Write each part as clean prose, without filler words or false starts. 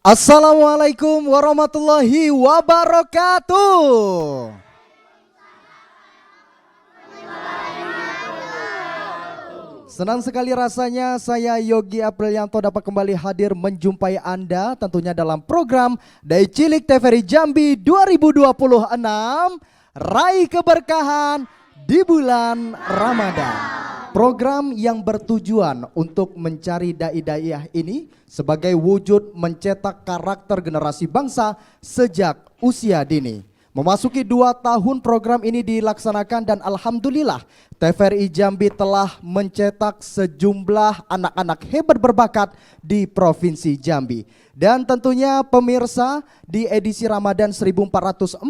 Assalamualaikum warahmatullahi wabarakatuh. Senang sekali rasanya saya Yogi Aprilianto dapat kembali hadir menjumpai Anda tentunya dalam program Dai Cilik TVRI Jambi 2026 Raih Keberkahan di bulan Ramadan. Program yang bertujuan untuk mencari dai-daiah ini sebagai wujud mencetak karakter generasi bangsa sejak usia dini. Memasuki 2 tahun program ini dilaksanakan dan alhamdulillah TVRI Jambi telah mencetak sejumlah anak-anak hebat berbakat di Provinsi Jambi. Dan tentunya pemirsa, di edisi Ramadan 1447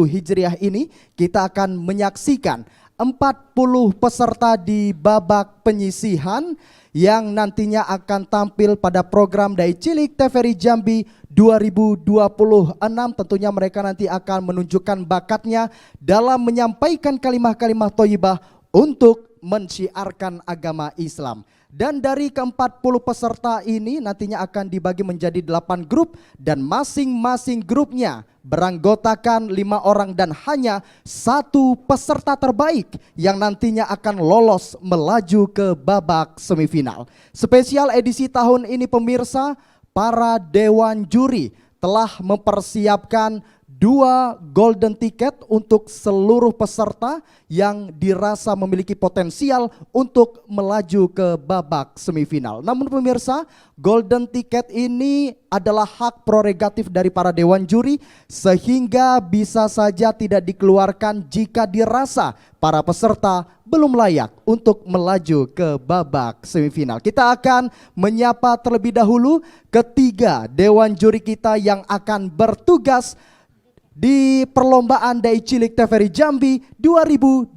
Hijriah ini kita akan menyaksikan 40 peserta di babak penyisihan yang nantinya akan tampil pada program Dai Cilik TVRI Jambi 2026. Tentunya mereka nanti akan menunjukkan bakatnya dalam menyampaikan kalimah-kalimah thayyibah untuk mensyiarkan agama Islam. Dan dari ke-40 peserta ini nantinya akan dibagi menjadi 8 grup dan masing-masing grupnya beranggotakan 5 orang dan hanya 1 peserta terbaik yang nantinya akan lolos melaju ke babak semifinal. Spesial edisi tahun ini pemirsa, para dewan juri telah mempersiapkan 2 golden ticket untuk seluruh peserta yang dirasa memiliki potensial untuk melaju ke babak semifinal. Namun pemirsa, golden ticket ini adalah hak prerogatif dari para dewan juri sehingga bisa saja tidak dikeluarkan jika dirasa para peserta belum layak untuk melaju ke babak semifinal. Kita akan menyapa terlebih dahulu ketiga dewan juri kita yang akan bertugas di perlombaan Dai Cilik TVRI Jambi 2026.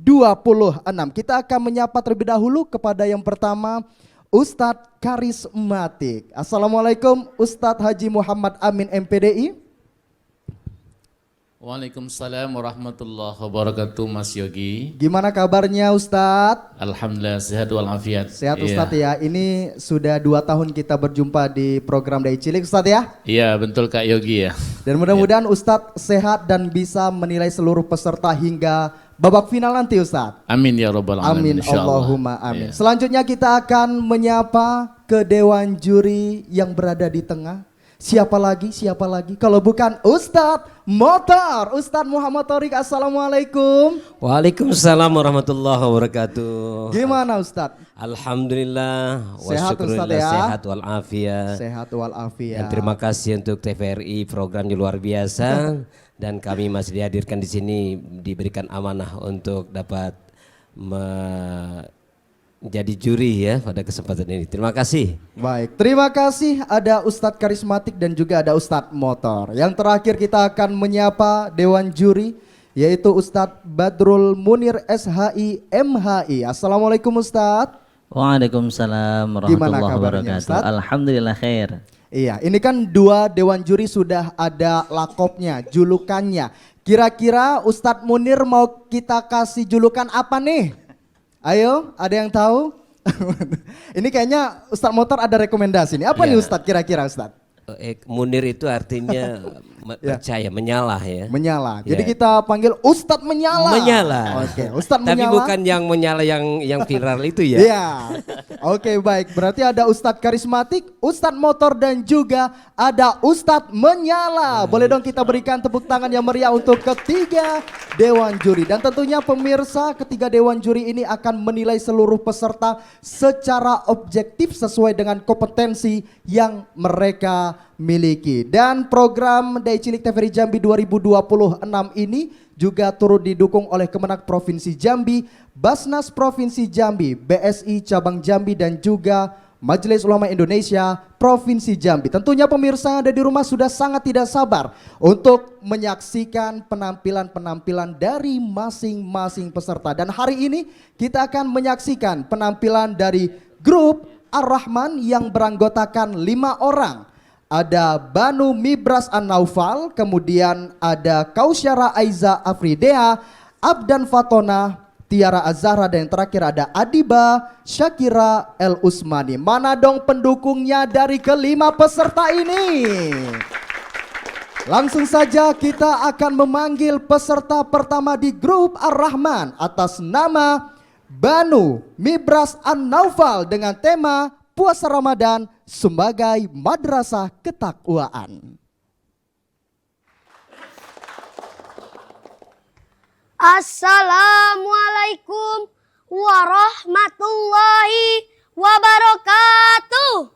Kita akan menyapa terlebih dahulu kepada yang pertama, Ustadz Karismatik. Assalamualaikum Ustadz Haji Muhammad Amin MPDI. Waalaikumsalam warahmatullahi wabarakatuh Mas Yogi. Gimana kabarnya Ustadz? Alhamdulillah sehat walafiat. Sehat Ustadz ya. Ini sudah 2 tahun kita berjumpa di program Dai Cilik Ustadz ya. Iya betul Kak Yogi ya. Dan mudah-mudahan Ustadz sehat dan bisa menilai seluruh peserta hingga babak final nanti Ustadz. Amin ya rabbal alamin. Amin Allahumma amin. Ya. Selanjutnya kita akan menyapa ke dewan juri yang berada di tengah. Siapa lagi kalau bukan Ustadz Motor, Ustadz Muhammad Thorik. Assalamualaikum. Waalaikumsalam warahmatullahi wabarakatuh. Gimana Ustadz? Alhamdulillah. Sehat Ustadz ya. Sehat walafiat. Sehat walafiat. Dan terima kasih untuk TVRI, programnya luar biasa. Dan kami masih dihadirkan di sini, diberikan amanah untuk dapat jadi juri ya pada kesempatan ini. Terima kasih. Baik, terima kasih. Ada Ustadz Karismatik dan juga ada Ustadz Motor. Yang terakhir kita akan menyapa dewan juri yaitu Ustadz Badrul Munir SHI MHI. Assalamualaikum Ustadz. Waalaikumsalam warahmatullahi wabarakatuh. Ustadz? Alhamdulillah khair. Iya, ini kan 2 dewan juri sudah ada lakopnya, julukannya. Kira-kira Ustadz Munir mau kita kasih julukan apa nih? Ayo, ada yang tahu? Ini kayaknya Ustadz Motor ada rekomendasi nih. Apa nih Ustadz kira-kira Ustadz? Munir itu artinya percaya, menyala ya. Menyala. Ya. Jadi kita panggil Ustadz Menyala. Menyala. Oke, Ustadz Tapi Menyala. bukan yang menyala yang viral itu ya. Iya. Oke, baik. Berarti ada Ustadz Karismatik, Ustadz Motor dan juga ada Ustadz Menyala. Boleh dong kita berikan tepuk tangan yang meriah untuk ketiga dewan juri. Dan tentunya pemirsa, ketiga dewan juri ini akan menilai seluruh peserta secara objektif sesuai dengan kompetensi yang mereka miliki. Dan program Dai Cilik TVRI Jambi 2026 ini juga turut didukung oleh Kemenak Provinsi Jambi, Basnas Provinsi Jambi, BSI Cabang Jambi dan juga Majelis Ulama Indonesia Provinsi Jambi. Tentunya pemirsa ada di rumah sudah sangat tidak sabar untuk menyaksikan penampilan-penampilan dari masing-masing peserta. Dan hari ini kita akan menyaksikan penampilan dari grup Ar-Rahman yang beranggotakan 5 orang. Ada Banu Mibras An-Naufal, kemudian ada Kausyara Aiza Afridea, Abdan Fatona, Tiara Azahra, dan yang terakhir ada Adiba Syakira El Usmani. Mana dong pendukungnya dari kelima peserta ini? Langsung saja kita akan memanggil peserta pertama di grup Ar-Rahman atas nama Banu Mibras An-Naufal dengan tema Puasa Ramadan sebagai Madrasah Ketakwaan. Assalamualaikum warahmatullahi wabarakatuh.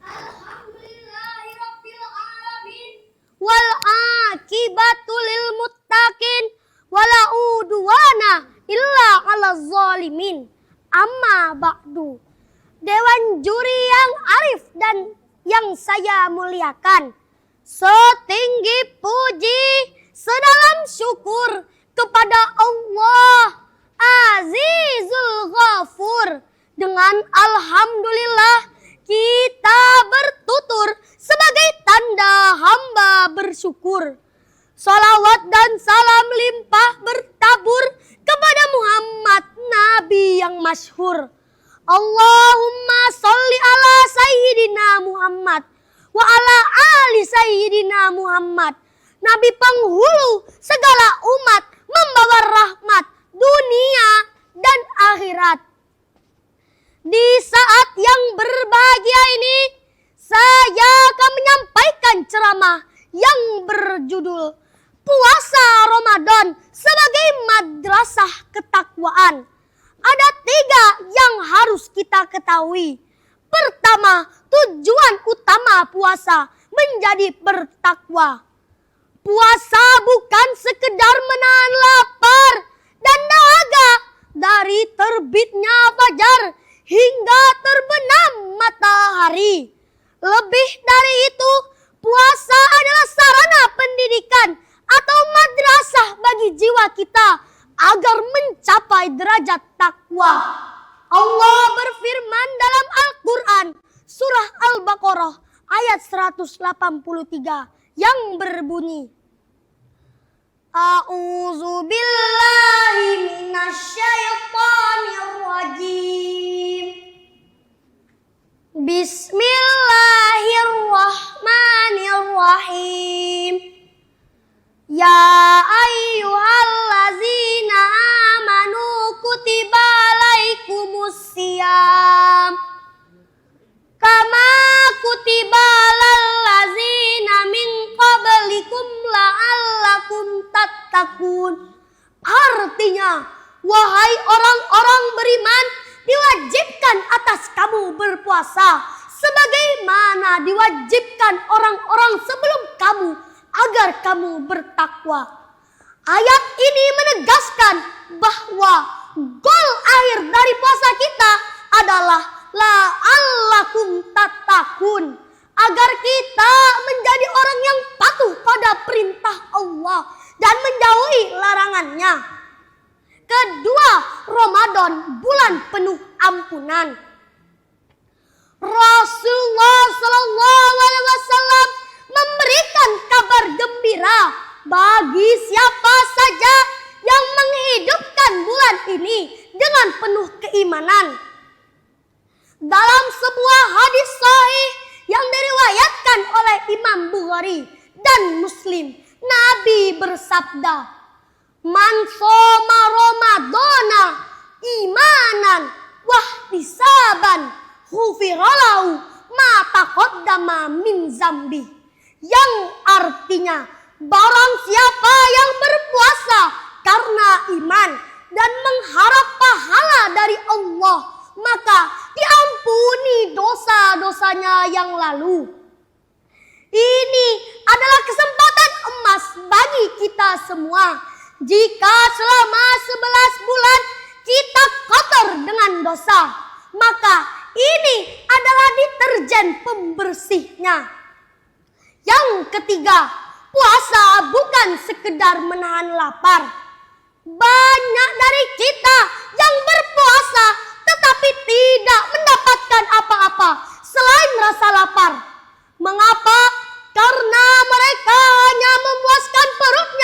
Alhamdulillahirabbil alamin wal aqibatu lil muttaqin wala udwana illa 'alal zalimin. Amma ba'du. Dewan juri yang arif dan yang saya muliakan, setinggi puji, sedalam syukur kepada Allah Azizul Ghafur. Dengan alhamdulillah kita bertutur sebagai tanda hamba bersyukur. Salawat dan salam limpah bertabur kepada Muhammad Nabi yang masyhur. Allahumma sholli ala Sayyidina Muhammad wa ala ali Sayyidina Muhammad, Nabi penghulu segala umat, membawa rahmat dunia dan akhirat. Di saat yang berbahagia ini, saya akan menyampaikan ceramah yang berjudul Puasa Ramadan sebagai Madrasah Ketakwaan. Ada 3 yang harus kita ketahui. Pertama, tujuan utama puasa menjadi bertakwa. Puasa bukan sekedar menahan lapar dan dahaga dari terbitnya fajar hingga terbenam matahari. Lebih dari itu, puasa adalah sarana pendidikan atau madrasah bagi jiwa kita agar mencapai derajat takwa. Allah berfirman dalam Al-Quran surah Al-Baqarah ayat 183 yang berbunyi, A'udzu billahi minasyaitonir rajim. Bismillahirrahmanirrahim. Ya ayyuhallazina amanu kutiba alaikumusiyam kama kutiba alal ladzina min qablikum la'allakum tattaqun. Artinya, wahai orang-orang beriman, diwajibkan atas kamu berpuasa sebagaimana diwajibkan orang-orang sebelum kamu agar kamu bertakwa. Ayat ini menegaskan bahwa goal akhir dari puasa kita adalah la'allakum tattaqun, agar kita menjadi orang yang patuh pada perintah Allah dan menjauhi larangannya. Kedua, Ramadan bulan penuh ampunan. Rasulullah SAW memberikan kabar gembira bagi siapa saja yang menghidupkan bulan ini dengan penuh keimanan. Dalam sebuah hadis sahih yang diriwayatkan oleh Imam Bukhari dan Muslim, Nabi bersabda, Man shoma Ramadana imanan wahtisaban ghufiralahu ma taqaddama min zambi. Yang artinya, barang siapa yang berpuasa karena iman dan mengharap pahala dari Allah, maka diampuni dosa-dosanya yang lalu. Ini adalah kesempatan emas bagi kita semua. Jika selama 11 bulan kita kotor dengan dosa, maka ini adalah deterjen pembersihnya. Yang ketiga, puasa bukan sekedar menahan lapar. Banyak dari kita yang berpuasa tetapi tidak mendapatkan apa-apa selain rasa lapar. Mengapa? Karena mereka hanya memuaskan perutnya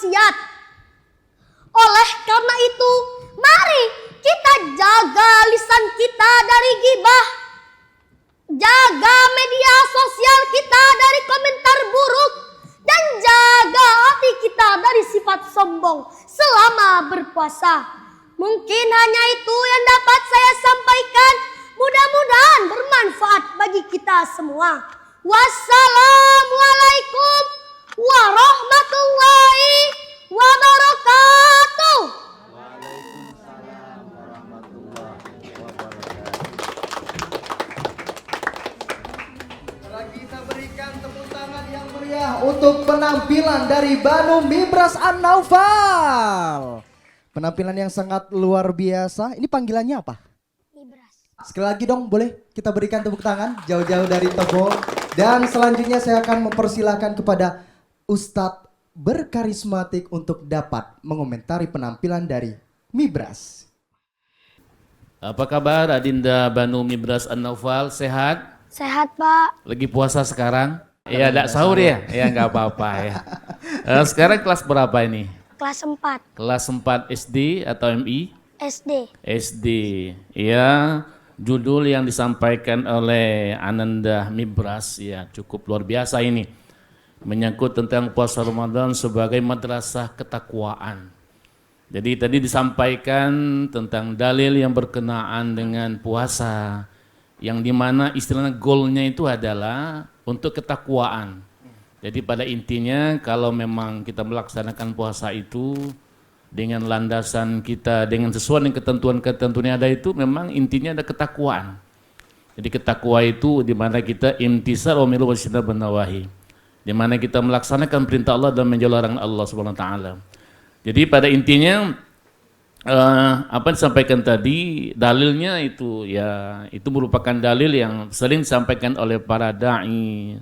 maksiat. Oleh karena itu, mari kita jaga lisan kita dari ghibah, jaga media sosial kita dari komentar buruk, dan jaga hati kita dari sifat sombong selama berpuasa. Mungkin hanya itu yang dapat saya sampaikan. Mudah-mudahan bermanfaat bagi kita semua. Wassalamualaikum warahmatullahi wabarakatuh. Kita berikan tepuk tangan yang meriah untuk penampilan dari Banu Mibras An-Naufal. Penampilan yang sangat luar biasa. Ini panggilannya apa? Sekali lagi dong, boleh kita berikan tepuk tangan jauh-jauh dari Tebo. Dan selanjutnya saya akan mempersilahkan kepada Ustadz berkarismatik untuk dapat mengomentari penampilan dari Mibras. Apa kabar Adinda Banu Mibras An-Naufal? Sehat? Sehat, Pak. Lagi puasa sekarang? Iya, enggak sahur ya? Ya enggak apa-apa ya. Sekarang kelas berapa ini? Kelas 4 Kelas 4 SD atau MI? SD. SD. Iya, judul yang disampaikan oleh Ananda Mibras ya cukup luar biasa ini. Menyangkut tentang puasa Ramadan sebagai madrasah ketakwaan. Jadi tadi disampaikan tentang dalil yang berkenaan dengan puasa, yang dimana istilahnya goalnya itu adalah untuk ketakwaan. Jadi pada intinya kalau memang kita melaksanakan puasa itu dengan landasan kita, dengan sesuai dengan ketentuan-ketentuan yang ada itu, memang intinya ada ketakwaan. Jadi ketakwa itu dimana kita imtisal wa milu wasyidna benawahi, dimana kita melaksanakan perintah Allah dan menjauhi larangan Allah Subhanahu wa taala. Jadi pada intinya apa yang disampaikan tadi dalilnya itu ya itu merupakan dalil yang sering disampaikan oleh para dai,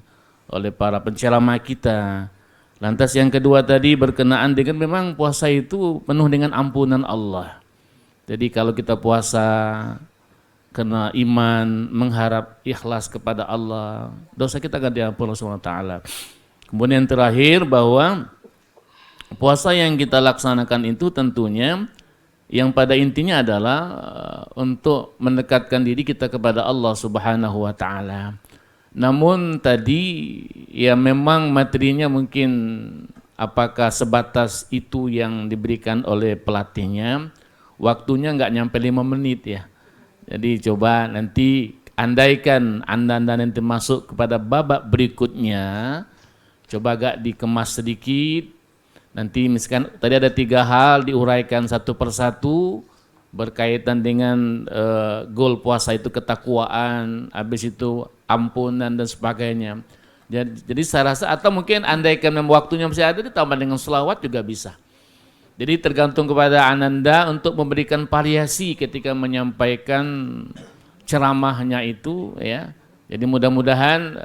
oleh para penceramah kita. Lantas yang kedua tadi berkenaan dengan memang puasa itu penuh dengan ampunan Allah. Jadi kalau kita puasa karena iman, mengharap ikhlas kepada Allah, dosa kita akan diampuni Allah Subhanahu wa taala. Kemudian yang terakhir bahwa puasa yang kita laksanakan itu tentunya yang pada intinya adalah untuk mendekatkan diri kita kepada Allah Subhanahu wa taala. Namun tadi ya memang materinya mungkin apakah sebatas itu yang diberikan oleh pelatihnya, waktunya nggak nyampe 5 menit ya. Jadi coba nanti andaikan anda nanti masuk kepada babak berikutnya, coba agak dikemas sedikit. Nanti misalkan tadi ada 3 hal diuraikan satu persatu berkaitan dengan goal puasa itu ketakwaan, habis itu ampunan dan sebagainya. Jadi saya rasa atau mungkin andaikan waktunya masih ada ditambah dengan selawat juga bisa. Jadi tergantung kepada Ananda untuk memberikan variasi ketika menyampaikan ceramahnya itu ya. Jadi mudah-mudahan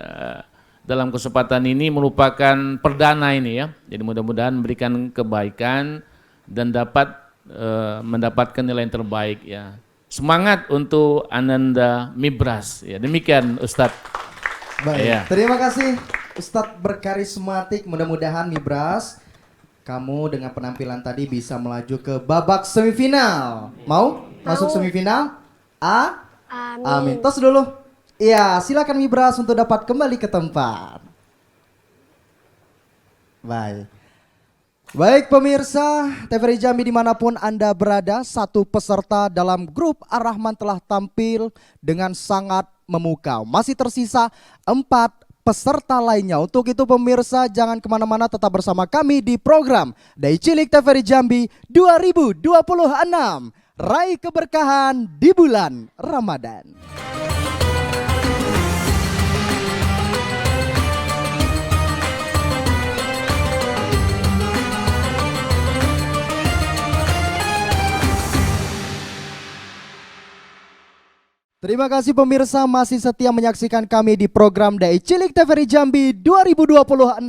dalam kesempatan ini merupakan perdana ini ya. Jadi mudah-mudahan memberikan kebaikan dan dapat mendapatkan nilai yang terbaik ya. Semangat untuk Ananda Mibras ya. Demikian Ustadz. Baik. Ya. Terima kasih Ustadz berkarismatik. Mudah-mudahan Mibras kamu dengan penampilan tadi bisa melaju ke babak semifinal. Mau masuk semifinal? Amin. Tos dulu. Iya, silakan Mibras untuk dapat kembali ke tempat. Baik pemirsa TVRI Jambi dimanapun Anda berada, satu peserta dalam grup Ar-Rahman telah tampil dengan sangat memukau. Masih tersisa 4 peserta lainnya. Untuk itu pemirsa jangan kemana-mana, tetap bersama kami di program Dai Cilik TVRI Jambi 2026. Raih keberkahan di bulan Ramadan. Terima kasih pemirsa masih setia menyaksikan kami di program Dai Cilik TVRI Jambi 2026.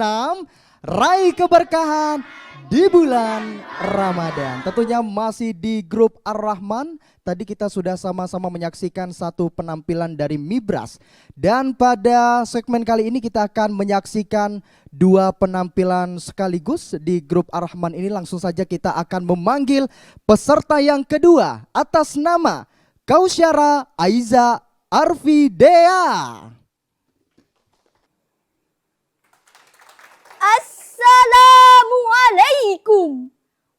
Raih keberkahan di bulan Ramadan. Tentunya masih di grup Ar-Rahman. Tadi kita sudah sama-sama menyaksikan satu penampilan dari Mibras. Dan pada segmen kali ini kita akan menyaksikan dua penampilan sekaligus di grup Ar-Rahman ini. Langsung saja kita akan memanggil peserta yang kedua atas nama Kausyara Aiza Arfidea. Assalamualaikum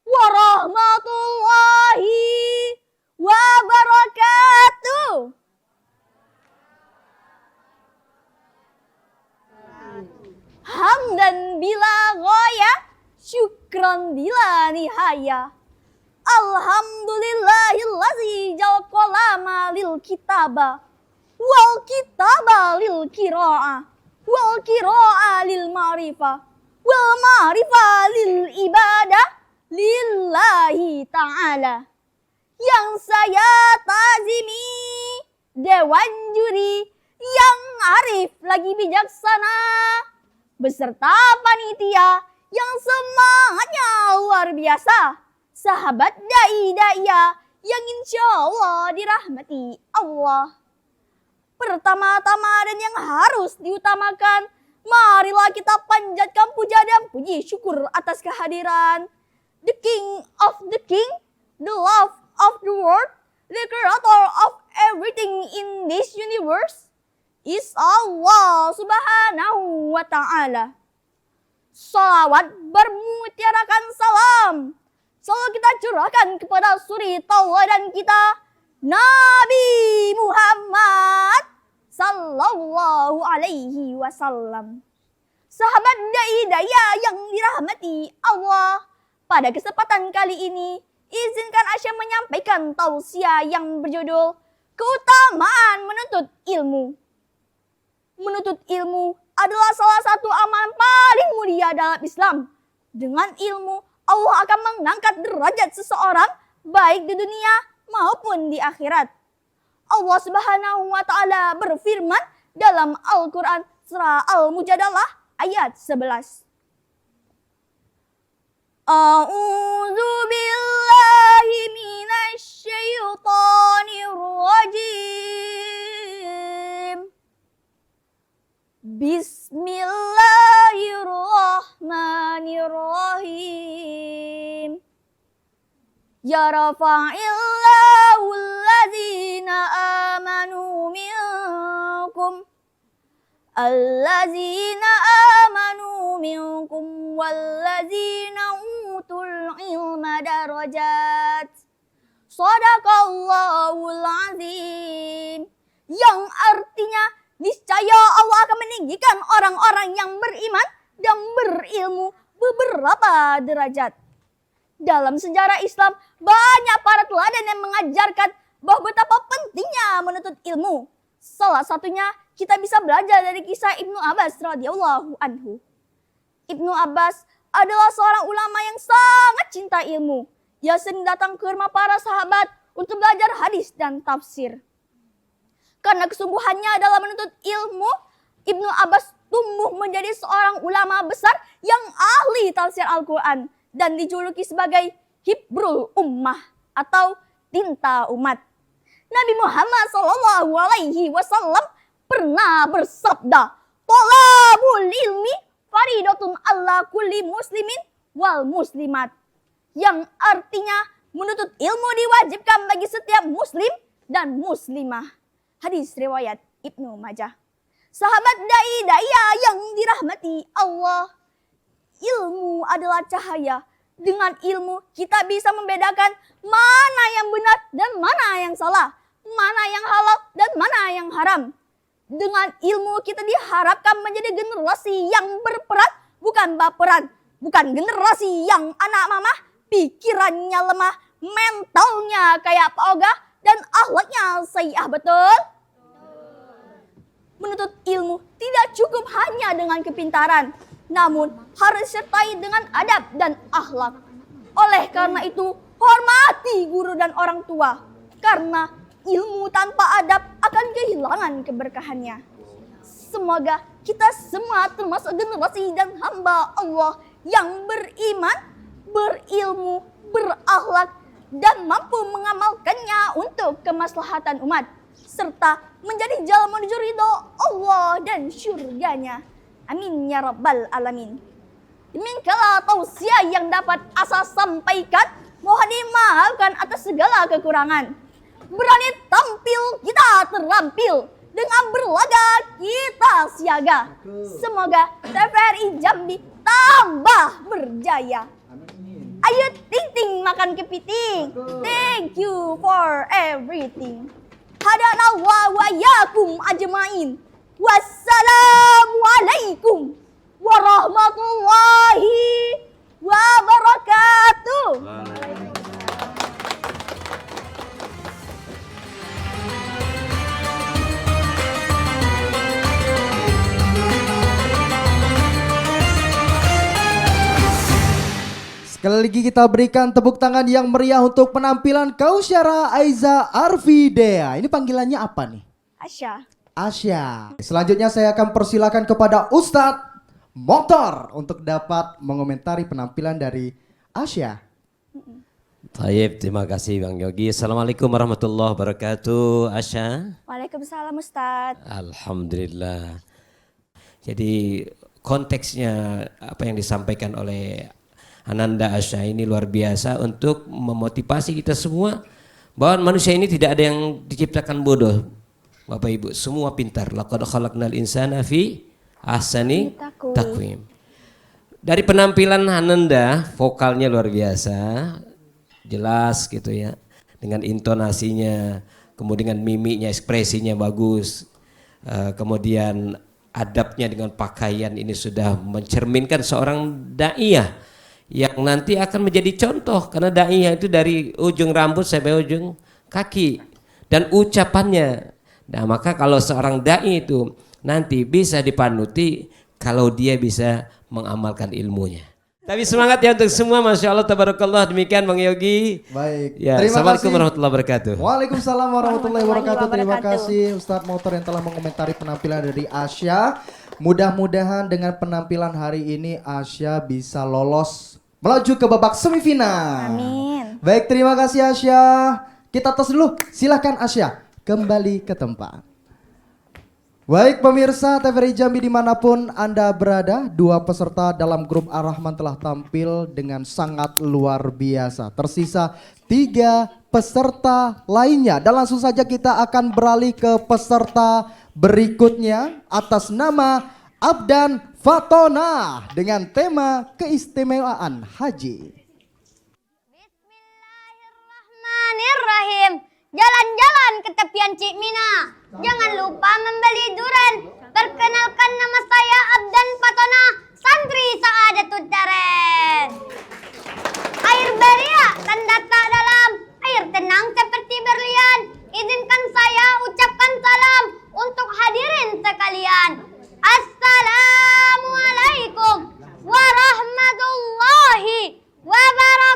warahmatullahi wabarakatuh. Hamdan bila ghaya, syukran bila nihaya. Alhamdulillahillazi jawqalama lil kitaba wal kitaba lil qira'a wal qira'a lil ma'rifah wal ma'rifah lil ibadah lillahi ta'ala. Yang saya tazimi dewan juri yang arif lagi bijaksana beserta panitia yang semangatnya luar biasa, sahabat dai-daiya yang insya Allah dirahmati Allah. Pertama-tama dan yang harus diutamakan, marilah kita panjatkan puja dan puji syukur atas kehadiran the King of the King, the love of the world, the creator of everything in this universe is Allah subhanahu wa ta'ala. Salawat bermutiarakan salam selalu kita curahkan kepada suri tauladan kita, Nabi Muhammad sallallahu alaihi wasallam. Sahabat dai-daya yang dirahmati Allah, pada kesempatan kali ini izinkan Asya menyampaikan tausiah yang berjudul keutamaan menuntut ilmu. Menuntut ilmu adalah salah satu amalan paling mulia dalam Islam. Dengan ilmu, Allah akan mengangkat derajat seseorang baik di dunia maupun di akhirat. Allah Subhanahu wa taala berfirman dalam Al-Qur'an surah Al-Mujadalah ayat 11. A'udzu billahi minasy syaithanir rajim. Bismillahirrahmanirrahim. Ya rafa'illahu allazina amanu minkum wallazina utul ilma darajat. Shadaqallahul azim. Yang artinya niscaya Allah akan meninggikan orang-orang yang beriman dan berilmu beberapa derajat. Dalam sejarah Islam, banyak para teladan yang mengajarkan bahwa betapa pentingnya menuntut ilmu. Salah satunya kita bisa belajar dari kisah Ibnu Abbas radhiyallahu anhu. Ibnu Abbas adalah seorang ulama yang sangat cinta ilmu. Ia sering datang ke rumah para sahabat untuk belajar hadis dan tafsir. Karena kesungguhannya dalam menuntut ilmu, Ibnu Abbas tumbuh menjadi seorang ulama besar yang ahli tafsir Al-Quran dan dijuluki sebagai Hibrul Ummah atau tinta umat. Nabi Muhammad SAW pernah bersabda, "Thalabul ilmi faridatun ala kulli muslimin wal muslimat." Yang artinya menuntut ilmu diwajibkan bagi setiap muslim dan muslimah. Hadis riwayat Ibnu Majah. Sahabat dai-daya yang dirahmati Allah, ilmu adalah cahaya. Dengan ilmu kita bisa membedakan mana yang benar dan mana yang salah, mana yang halal dan mana yang haram. Dengan ilmu kita diharapkan menjadi generasi yang berperan, bukan baperan. Bukan generasi yang anak mama, pikirannya lemah, mentalnya kayak Pak Oga, dan akhlaknya sayyi'ah, betul? Menuntut ilmu tidak cukup hanya dengan kepintaran, namun harus disertai dengan adab dan akhlak. Oleh karena itu, hormati guru dan orang tua, karena ilmu tanpa adab akan kehilangan keberkahannya. Semoga kita semua termasuk generasi dan hamba Allah yang beriman berilmu, berakhlak, dan mampu mengamalkannya untuk kemaslahatan umat, serta menjadi jalan menuju ridho Allah dan syurganya. Amin ya rabbal alamin. Demikianlah tausiah yang dapat Asa sampaikan. Mohon dimaafkan atas segala kekurangan. Berani tampil, kita terampil. Dengan berlaga, kita siaga. Semoga TVRI Jambi tambah berjaya. Ayo ting-ting makan kepiting. Thank you for everything. Hadana wa yakum ajmain. Wassalamualaikum warahmatullahi wabarakatuh. Sekali lagi kita berikan tepuk tangan yang meriah untuk penampilan Kausyara Aiza Arfidea. Ini panggilannya apa nih? Asya. Asya. Selanjutnya saya akan persilakan kepada Ustadz Motor untuk dapat mengomentari penampilan dari Asya. Taib, terima kasih Bang Yogi. Assalamualaikum warahmatullahi wabarakatuh. Asya. Waalaikumsalam Ustadz. Alhamdulillah. Jadi konteksnya apa yang disampaikan oleh Ananda Asya ini luar biasa untuk memotivasi kita semua bahwa manusia ini tidak ada yang diciptakan bodoh. Bapak Ibu, semua pintar. Laqad khalaqnal insana fi ahsani taqwim. Dari penampilan Ananda, vokalnya luar biasa, jelas gitu ya, dengan intonasinya, kemudian mimiknya, ekspresinya bagus, kemudian adabnya dengan pakaian ini sudah mencerminkan seorang daiyah yang nanti akan menjadi contoh, karena daiyah itu dari ujung rambut sampai ujung kaki dan ucapannya. Nah, maka kalau seorang dai itu nanti bisa dipanuti kalau dia bisa mengamalkan ilmunya. Tapi semangat ya untuk semua, Masya Allah, tabarakallah. Demikian Bang Yogi. Baik. Ya, Assalamualaikum warahmatullahi wabarakatuh. Waalaikumsalam warahmatullahi wabarakatuh. Terima kasih Ustadz Motor yang telah mengomentari penampilan dari Asya. Mudah-mudahan dengan penampilan hari ini Asya bisa lolos melaju ke babak semifinal. Amin. Baik, terima kasih Asya. Kita tos dulu. Silahkan Asya kembali ke tempat. Baik pemirsa TVRI Jambi dimanapun Anda berada, dua peserta dalam grup Ar-Rahman telah tampil dengan sangat luar biasa. Tersisa 3 peserta lainnya dan langsung saja kita akan beralih ke peserta berikutnya atas nama Abdan Fatona dengan tema keistimewaan haji. Bismillahirrahmanirrahim. Jalan-jalan ke tepian Cikmina. Jangan lupa membeli durian. Perkenalkan nama saya Abdan Fatona, santri Saadatul Daren. Air beria tanda tak dalam, air tenang seperti berlian. Izinkan saya ucapkan salam untuk hadirin sekalian. Assalamualaikum warahmatullahi wabarakatuh.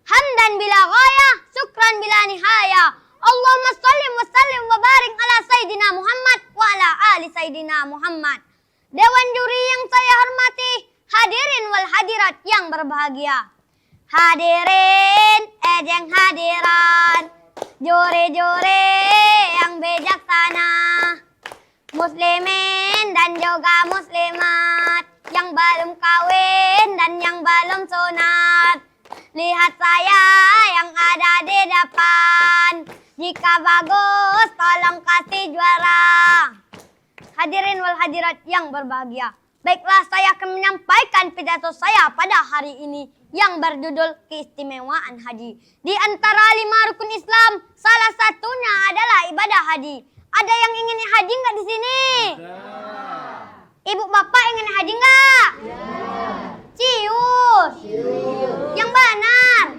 Hamdan bila ghayah, syukran bila nihaya. Allahumma salli wa sallim wa barik ala Sayyidina Muhammad wa ala ali Sayyidina Muhammad. Dewan juri yang saya hormati, hadirin wal hadirat yang berbahagia. Hadirin, ejeng hadiran, juri-juri yang bijaksana, muslimin dan juga muslimat, yang belum kawin dan yang belum sunat. Lihat saya yang ada di depan, jika bagus tolong kasih juara. Hadirin wal hadirat yang berbahagia, baiklah saya akan menyampaikan pidato saya pada hari ini yang berjudul keistimewaan haji. Di antara 5 rukun Islam, salah satunya adalah ibadah haji. Ada yang ingin haji nggak di sini? Ibu bapak ingin haji nggak? Cius. Yang benar.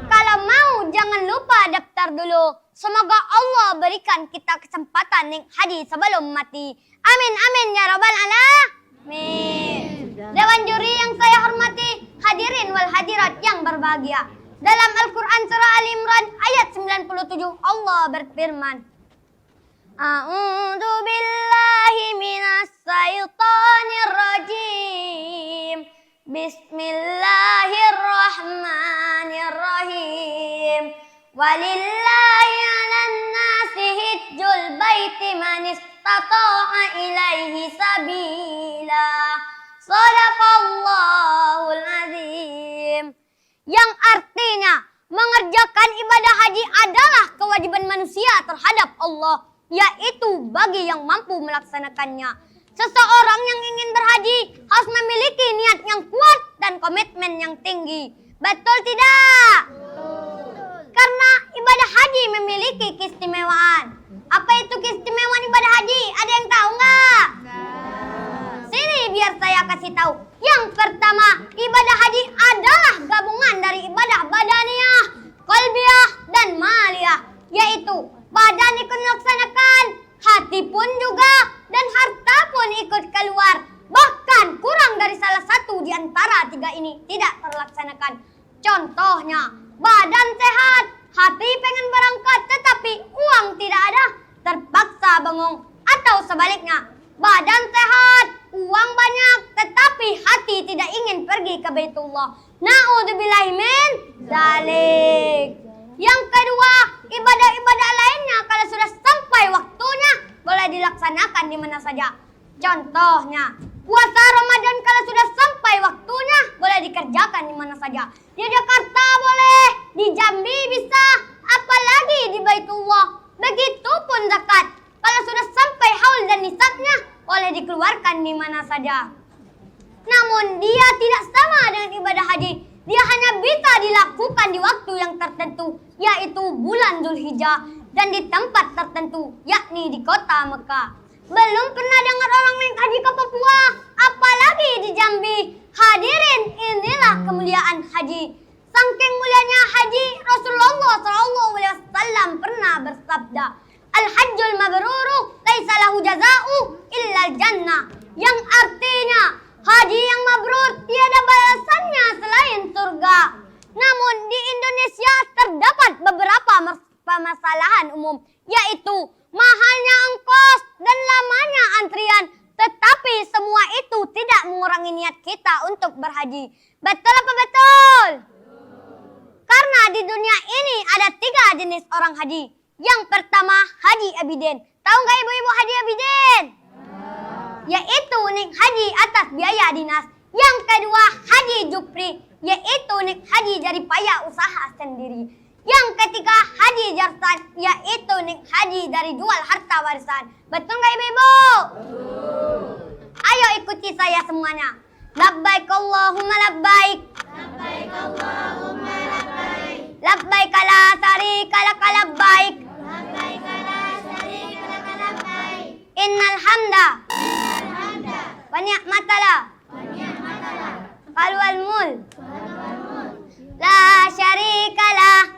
Kalau mau jangan lupa daftar dulu. Semoga Allah berikan kita kesempatan ning haji sebelum mati. Amin amin ya rabbal alamin. Dewan juri yang saya hormati, hadirin wal hadirat yang berbahagia. Dalam Al-Quran surah Al Imran ayat 97 Allah berfirman, A'udzu billahi minas syaitonir rajim. Bismillahirrahmanirrahim. Walillahi 'alan nasi hijjul baiti man istata'a ilaihi sabila. Shadaqallahul azim. Yang artinya mengerjakan ibadah haji adalah kewajiban manusia terhadap Allah, yaitu bagi yang mampu melaksanakannya. Seseorang yang ingin berhaji harus memiliki niat yang kuat dan komitmen yang tinggi. Betul tidak? Karena ibadah haji memiliki keistimewaan. Apa itu keistimewaan ibadah haji? Ada yang tahu nggak? Sini biar saya kasih tahu. Yang pertama, ibadah haji adalah gabungan dari ibadah badaniyah, qalbiyah, dan maliyah. Yaitu badan ikut melaksanakan, hati pun juga, dan harta pun ikut keluar. Bahkan kurang dari salah satu di antara tiga ini tidak terlaksanakan. Contohnya, badan sehat, hati pengen berangkat tetapi uang tidak ada, terpaksa bengong. Atau sebaliknya, badan sehat, uang banyak tetapi hati tidak ingin pergi ke Baitullah. Na'udzubillahi min dzalik. Yang kedua, ibadah-ibadah lainnya kalau sudah sampai waktunya boleh dilaksanakan di mana saja. Contohnya, puasa Ramadan kalau sudah sampai waktunya boleh dikerjakan di mana saja. Di Jakarta boleh, di Jambi bisa, apalagi di Baitullah. Begitupun zakat. Kalau sudah sampai haul dan nisabnya boleh dikeluarkan di mana saja. Namun dia tidak sama dengan ibadah haji. Dia hanya bisa dilakukan di waktu yang tertentu, yaitu bulan Zulhijjah, dan di tempat tertentu, yakni di kota Mekah. Belum pernah dengar orang naik haji ke Papua, apalagi di Jambi. Hadirin, inilah kemuliaan haji. Saking mulianya haji, Rasulullah SAW pernah bersabda, Al-hajjul mabruru laisa lahu jaza'u illal jannah. Yang artinya, haji yang mabrur tiada balasannya selain surga. Namun di Indonesia terdapat beberapa permasalahan umum, yaitu mahalnya ongkos dan lamanya antrian. Tetapi semua itu tidak mengurangi niat kita untuk berhaji. Betul apa betul? Karena di dunia ini ada 3 jenis orang haji. Yang pertama, haji abiden. Tahu nggak ibu-ibu haji abiden? Yaitu naik haji atas biaya dinas. Yang kedua, haji jupri, yaitu naik haji dari payah usaha sendiri. Yang ketiga, haji jarsan, yaitu naik haji dari jual harta warisan. Betul nggak ibu-ibu? Ayo ikuti saya semuanya. Labbaik Allahumma labbaik. Labbaik Allahumma labbaik. Labbaik la syarika lak labbaik. Labbaik la syarika lak labbaik. Innal hamda wa ni'matala wal mulk la syarikalah.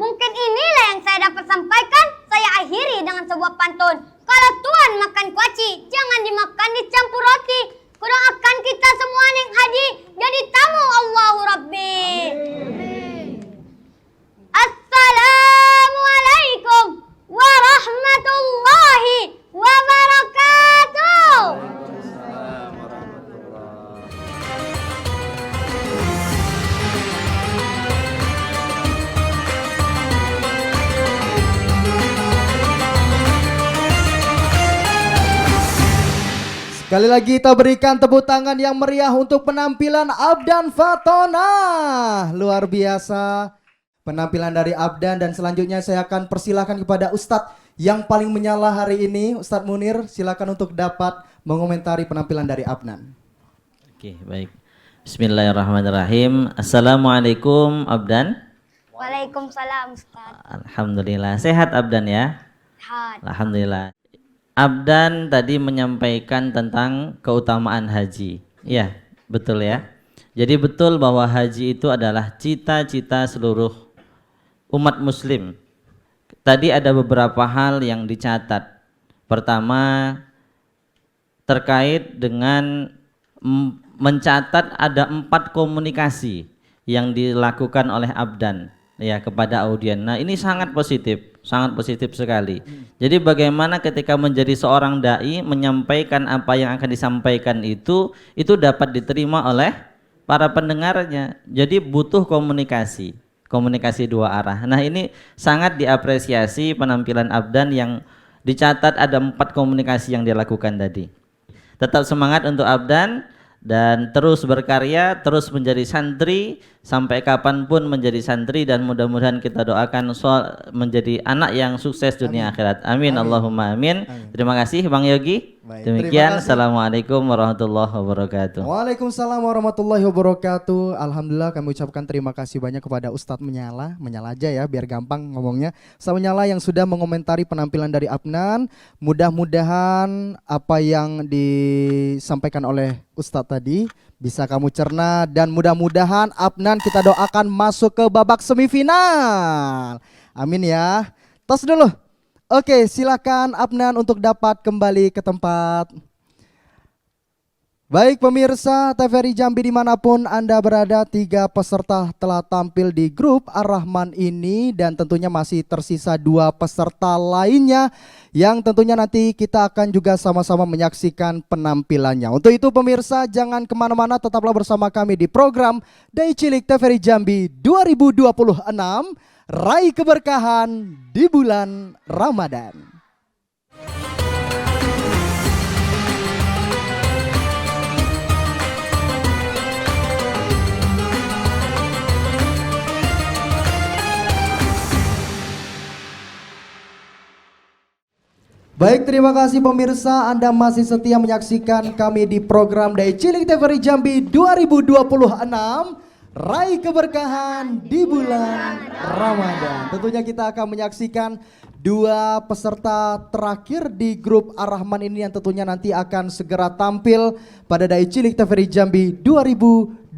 Mungkin inilah yang saya dapat sampaikan. Saya akhiri dengan sebuah pantun. Kalau Tuhan makan kuaci, jangan dimakan dicampur roti. Kudoakan kita semua naik haji jadi tamu Allahu Rabbi. Assalamualaikum warahmatullahi wabarakatuh. Sekali lagi kita berikan tepuk tangan yang meriah untuk penampilan Abdan Fatona. Luar biasa penampilan dari Abdan, dan selanjutnya saya akan persilahkan kepada Ustadz yang paling menyala hari ini. Ustadz Munir, silakan untuk dapat mengomentari penampilan dari Abdan. Oke, baik. Bismillahirrahmanirrahim. Assalamualaikum Abdan. Waalaikumsalam Ustaz. Alhamdulillah. Sehat Abdan ya? Sehat. Alhamdulillah. Abdan tadi menyampaikan tentang keutamaan haji. Iya, betul ya. Jadi betul bahwa haji itu adalah cita-cita seluruh umat muslim. Tadi ada beberapa hal yang dicatat. Pertama, terkait dengan mencatat ada 4 komunikasi yang dilakukan oleh Abdan ya kepada audien. Nah, ini sangat positif, sangat positif sekali. Jadi bagaimana ketika menjadi seorang dai menyampaikan apa yang akan disampaikan itu dapat diterima oleh para pendengarnya. Jadi butuh komunikasi dua arah. Nah ini sangat diapresiasi penampilan Abdan yang dicatat ada 4 komunikasi yang dilakukan tadi. Tetap semangat untuk Abdan dan terus berkarya, terus menjadi santri sampai kapanpun menjadi santri, dan mudah-mudahan kita doakan menjadi anak yang sukses dunia akhirat. Amin. Allahumma amin. Terima kasih Bang Yogi. Baik, Demikian. terima kasih. Assalamualaikum warahmatullahi wabarakatuh. Waalaikumsalam warahmatullahi wabarakatuh. Alhamdulillah kami ucapkan terima kasih banyak kepada Ustadz Menyala aja ya biar gampang ngomongnya. Ustadz Menyala yang sudah mengomentari penampilan dari Adnan. Mudah-mudahan apa yang disampaikan oleh Ustadz tadi bisa kamu cerna, dan mudah-mudahan Adnan kita doakan masuk ke babak semifinal. Amin ya. Tos dulu. Oke, silakan Adnan untuk dapat kembali ke tempat. Baik pemirsa TVRI Jambi dimanapun Anda berada, 3 peserta telah tampil di grup Ar-Rahman ini, dan tentunya masih tersisa 2 peserta lainnya yang tentunya nanti kita akan juga sama-sama menyaksikan penampilannya. Untuk itu pemirsa jangan kemana-mana, tetaplah bersama kami di program Dai Cilik TVRI Jambi 2026, Raih Keberkahan di bulan Ramadan. Baik, terima kasih pemirsa, Anda masih setia menyaksikan kami di program Dai Cilik TVRI Jambi 2026, Raih Keberkahan di bulan Ramadan. Tentunya kita akan menyaksikan 2 peserta terakhir di grup Ar-Rahman ini yang tentunya nanti akan segera tampil pada Dai Cilik TVRI Jambi 2026.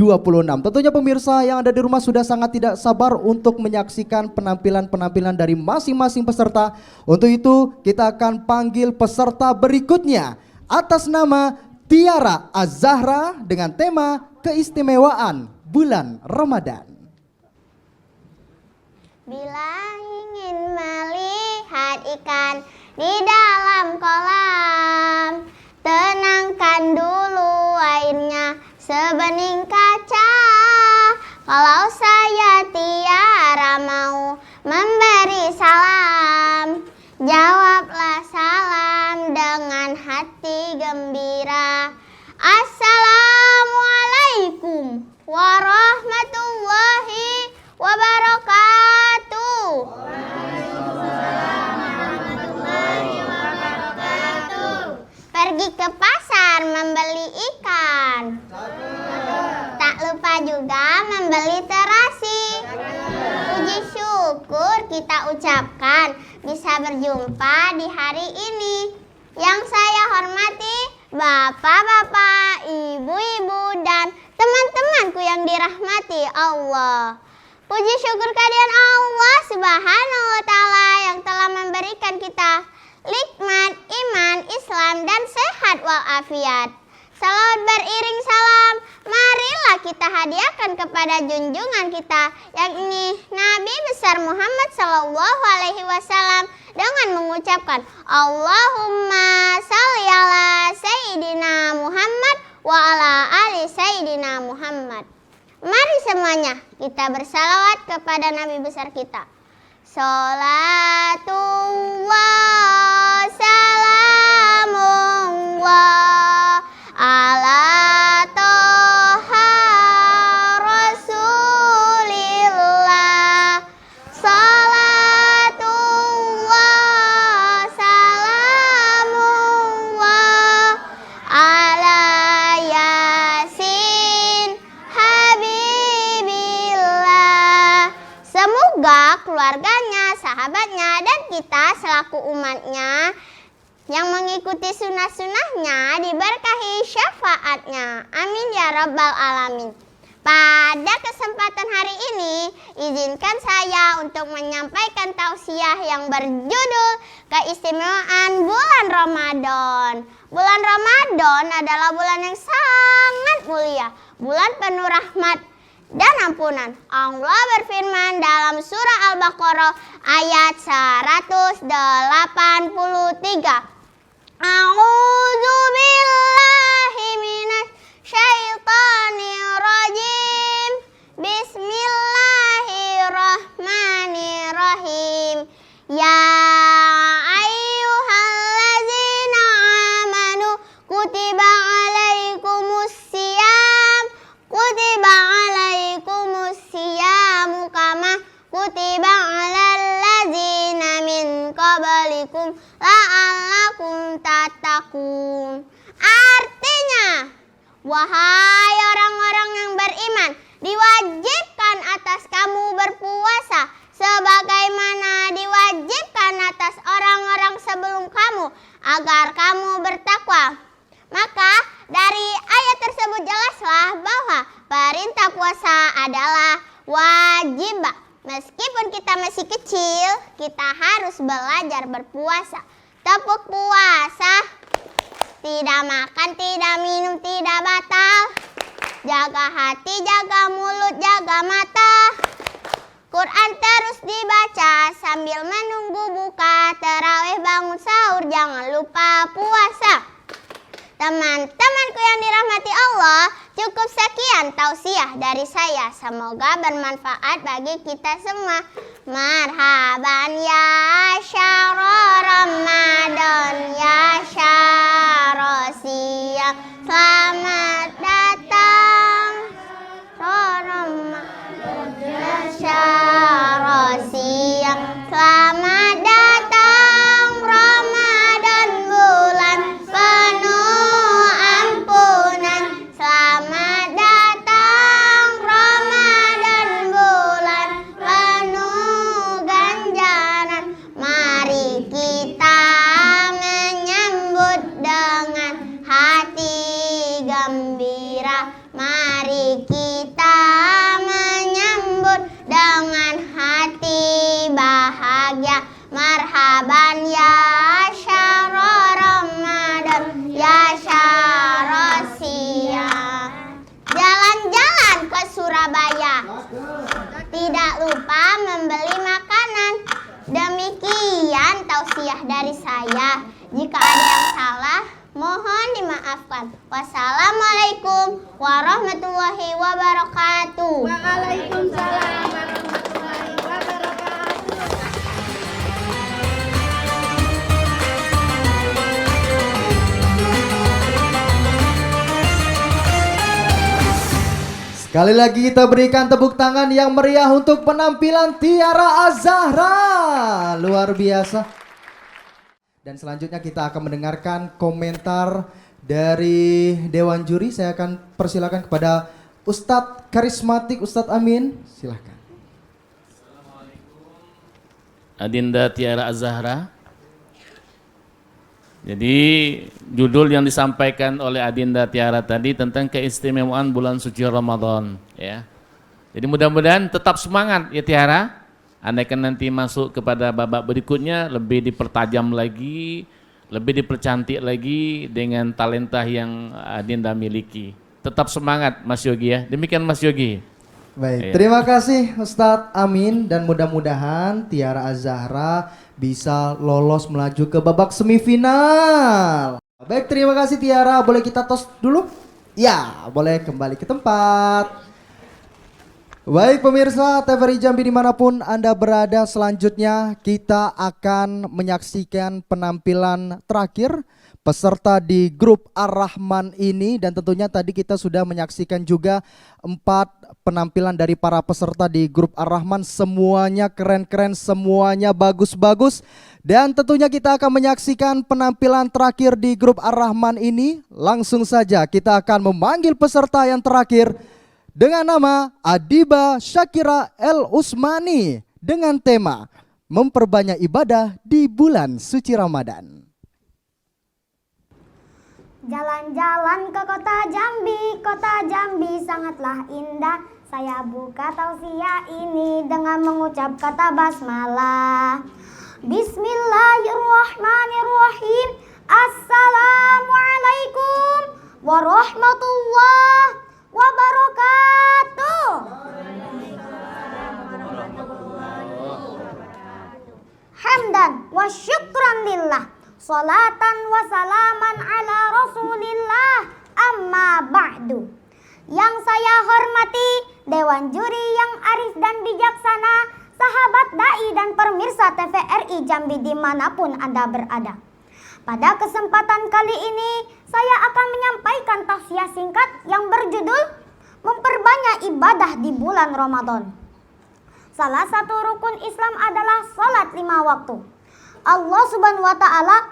Tentunya pemirsa yang ada di rumah sudah sangat tidak sabar untuk menyaksikan penampilan-penampilan dari masing-masing peserta. Untuk itu kita akan panggil peserta berikutnya atas nama Tiara Az-Zahra dengan tema Keistimewaan Bulan Ramadan. Bila ingin melihat ikan di dalam kolam, tenangkan dulu airnya sebening kaca. Kalau saya Tiara mau memberi salam, jawablah salam dengan hati gembira. Assalamualaikum warahmatullahi wabarakatuh. Pergi ke pasar membeli ikan. Tak lupa juga membeli terasi. Puji syukur kita ucapkan bisa berjumpa di hari ini. Yang saya hormati bapak-bapak, ibu-ibu, dan teman-temanku yang dirahmati Allah. Puji syukur kehadiran Allah Subhanahu wa Ta'ala yang telah memberikan kita nikmat iman, Islam, dan sehat walafiat. Salawat beriring salam, marilah kita hadiahkan kepada junjungan kita, yakni Nabi besar Muhammad Sallallahu Alaihi Wasallam, dengan mengucapkan Allahumma salli ala Sayyidina Muhammad wa ala ali Sayyidina Muhammad. Mari semuanya kita bersalawat kepada Nabi besar kita. Salatullah salamullah ala toha rasulillah. Salatullah salamullah ala yasin habibillah. Semoga keluarganya, sahabatnya, dan kita selaku umatnya yang mengikuti sunnah-sunnahnya diberkahi syafaatnya. Amin ya rabbal alamin. Pada kesempatan hari ini, izinkan saya untuk menyampaikan tausiah yang berjudul Keistimewaan Bulan Ramadan. Bulan Ramadan adalah bulan yang sangat mulia, bulan penuh rahmat dan ampunan. Allah berfirman dalam surah Al-Baqarah ayat 183. A'udzu billahi minasy syaithanir rajim. Bismillahirrahmanirrahim. Ya ayyuhallazina amanu kutiba alaikumus kama kutiba alal ladzina min qablikum la'allakum tattaqun. Artinya, wahai orang-orang yang beriman, diwajibkan atas kamu berpuasa sebagaimana diwajibkan atas orang-orang sebelum kamu agar kamu bertakwa. Maka dari ayat tersebut jelaslah bahwa perintah puasa adalah wajib. Meskipun kita masih kecil, kita harus belajar berpuasa. Tepuk puasa, tidak makan, tidak minum, tidak batal. Jaga hati, jaga mulut, jaga mata. Quran terus dibaca sambil menunggu buka. Tarawih, bangun sahur, jangan lupa puasa. Teman-temanku yang dirahmati Allah, cukup sekian tausiah dari saya. Semoga bermanfaat bagi kita semua. Marhaban ya syahra Ramadan, ya syahra siang. Selamat datang Ramadan, ya syahra siang. Selamat datang Ramadan, bulan penuh ampunan. Selamat datang Ramadan, bulan penuh ganjaran. Mari kita menyambut dengan hati gembira. Mari kita menyambut dengan hati bahagia. Marhaban ya syahra Ramadan, ya syahra siang. Jalan-jalan ke Surabaya, tidak lupa membeli makanan. Demikian tausiah dari saya. Jika ada yang salah, mohon dimaafkan. Wassalamualaikum warahmatullahi wabarakatuh. Waalaikumsalam warahmatullahi wabarakatuh. Sekali lagi kita berikan tepuk tangan yang meriah untuk penampilan Tiara Az-Zahra. Luar biasa. Dan selanjutnya kita akan mendengarkan komentar dari Dewan Juri. Saya akan persilakan kepada Ustadz Karismatik, Ustadz Amin. Silahkan. Adinda Tiara Az-Zahra. Jadi judul yang disampaikan oleh Adinda Tiara tadi tentang keistimewaan bulan suci Ramadan, ya. Jadi mudah-mudahan tetap semangat ya Tiara. Andaikan nanti masuk kepada babak berikutnya lebih dipertajam lagi, lebih dipercantik lagi dengan talenta yang Adinda miliki. Tetap semangat Mas Yogi ya. Demikian Mas Yogi. Baik, Iya. terima kasih Ustadz Amin dan mudah-mudahan Tiara Az-Zahra bisa lolos melaju ke babak semifinal. Baik, terima kasih Tiara. Boleh kita tos dulu? Ya, boleh kembali ke tempat. Baik pemirsa TVRI Jambi dimanapun Anda berada, selanjutnya kita akan menyaksikan penampilan terakhir peserta di grup Ar-Rahman ini. Dan tentunya tadi kita sudah menyaksikan juga 4 penampilan dari para peserta di grup Ar-Rahman. Semuanya keren-keren, semuanya bagus-bagus. Dan tentunya kita akan menyaksikan penampilan terakhir di grup Ar-Rahman ini. Langsung saja kita akan memanggil peserta yang terakhir dengan nama Adiba Syakira El Usmani dengan tema memperbanyak ibadah di bulan suci Ramadan. Jalan-jalan ke kota Jambi sangatlah indah. Saya buka tausiah ini dengan mengucap kata basmalah. Bismillahirrahmanirrahim. Assalamualaikum warahmatullahi wabarakatuh. syukran lillah, salatan wa salaman ala rasulillah, amma ba'du. Yang saya hormati Dewan Juri yang arif dan bijaksana, sahabat dai dan pemirsa TVRI Jambi dimanapun Anda berada. Pada kesempatan kali ini saya akan menyampaikan tausiah singkat yang berjudul memperbanyak ibadah di bulan Ramadan. Salah satu rukun Islam adalah salat 5 waktu. Allah Subhanahu wa taala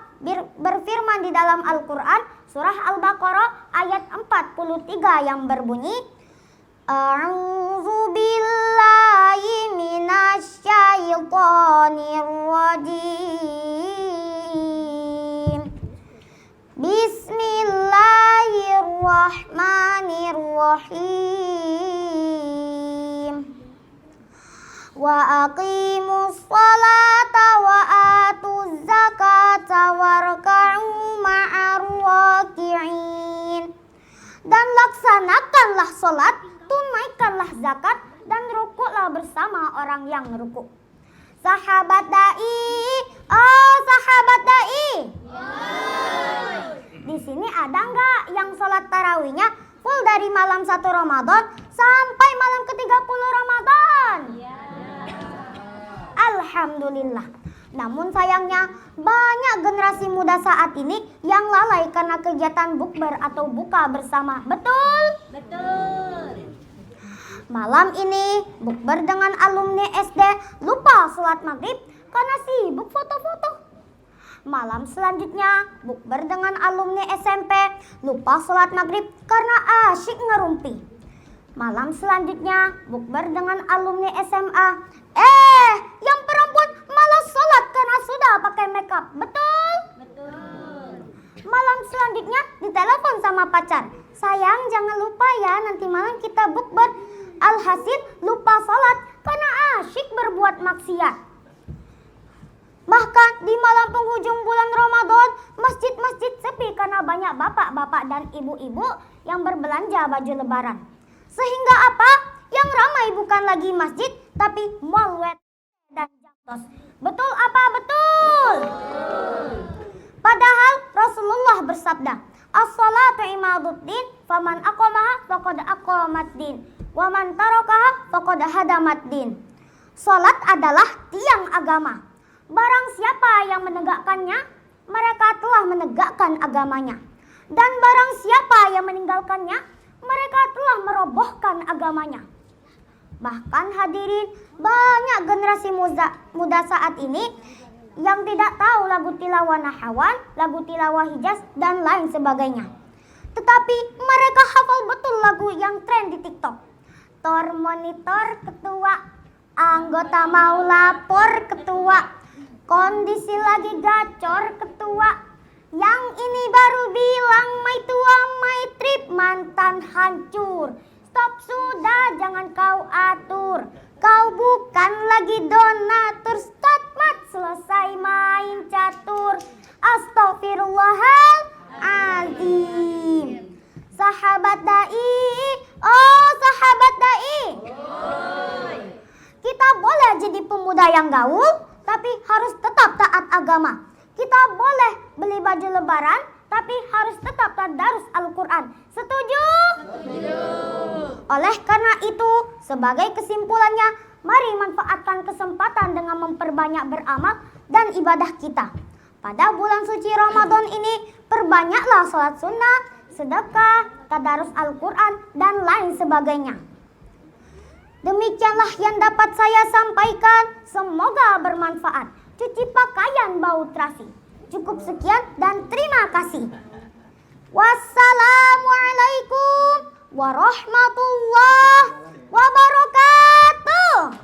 berfirman di dalam Al-Qur'an surah Al-Baqarah ayat 43 yang berbunyi, A'udzu billahi minasy syaithanir rajim. Bismillahirrahmanirrahim. Wa aqimus sholata wa atuz zakata warka'u ma'ar raki'in. Dan laksanakanlah sholat, tunaikanlah zakat, dan rukuklah bersama orang yang rukuk. Sahabat dai, oh sahabat dai. Di sini ada nggak yang sholat tarawihnya full dari malam 1 Ramadan sampai malam ke-30 Ramadan? Alhamdulillah. Namun sayangnya banyak generasi muda saat ini yang lalai karena kegiatan bukber atau buka bersama. Betul? Betul. Malam ini bukber dengan alumni SD lupa sholat maghrib karena sibuk foto-foto. Malam selanjutnya bukber dengan alumni SMP lupa sholat maghrib karena asyik ngerumpi. Malam selanjutnya bukber dengan alumni SMA. Yang perempuan malah sholat karena sudah pakai makeup. Betul? Betul. Malam selanjutnya ditelepon sama pacar. Sayang jangan lupa ya nanti malam kita bukber. Alhasil lupa sholat karena asyik berbuat maksiat. Bahkan di malam penghujung bulan Ramadan, masjid-masjid sepi karena banyak bapak-bapak dan ibu-ibu yang berbelanja baju lebaran. Sehingga apa? Yang ramai bukan lagi masjid, tapi mall dan jangtos. Betul apa betul? Padahal Rasulullah bersabda, as-salatu imaduddin, faman aqamaha faqad aqamaddin, wa man tarakaha faqad hadamaddin. Salat adalah tiang agama. Barang siapa yang menegakkannya, mereka telah menegakkan agamanya. Dan barang siapa yang meninggalkannya, mereka telah merobohkan agamanya. Bahkan hadirin, banyak generasi muda saat ini yang tidak tahu lagu tilawah Nahawan, lagu tilawah Hijaz, dan lain sebagainya. Tetapi mereka hafal betul lagu yang tren di TikTok. Tor monitor ketua, anggota mau lapor ketua, kondisi lagi gacor ketua, yang ini baru bilang my tua my trip mantan hancur. Stop sudah jangan kau atur, kau bukan lagi donatur. Start mat selesai main catur. Astagfirullahaladzim. Sahabat dai, oh sahabat dai, kita boleh jadi pemuda yang gaul, tapi harus tetap taat agama. Kita boleh beli baju lebaran, tapi harus tetap tadarus Al-Quran. Setuju? Setuju. Oleh karena itu, sebagai kesimpulannya, mari manfaatkan kesempatan dengan memperbanyak beramal dan ibadah kita. Pada bulan suci Ramadan ini, perbanyaklah sholat sunnah, sedekah, tadarus Al-Quran, dan lain sebagainya. Demikianlah yang dapat saya sampaikan. Semoga bermanfaat. Cuci pakaian bau terasi. Cukup sekian dan terima kasih. Wassalamualaikum warahmatullahi wabarakatuh.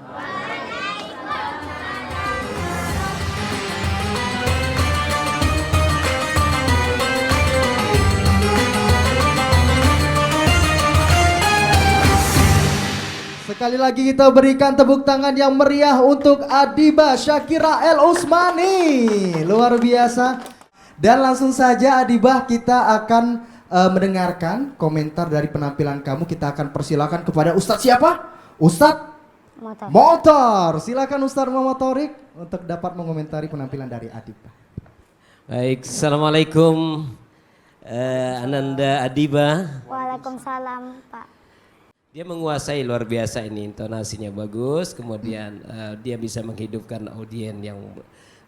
Sekali lagi kita berikan tepuk tangan yang meriah untuk Adibah Syakira El Usmani. Luar biasa. Dan langsung saja Adibah, kita akan mendengarkan komentar dari penampilan kamu. Kita akan persilakan kepada Ustadz siapa? Ustadz Motor. Motor. Silakan Ustaz Muhammad Thorik untuk dapat mengomentari penampilan dari Adiba. Baik, assalamualaikum Ananda Adiba. Waalaikumsalam, Pak. Dia menguasai luar biasa ini, intonasinya bagus, kemudian dia bisa menghidupkan audien yang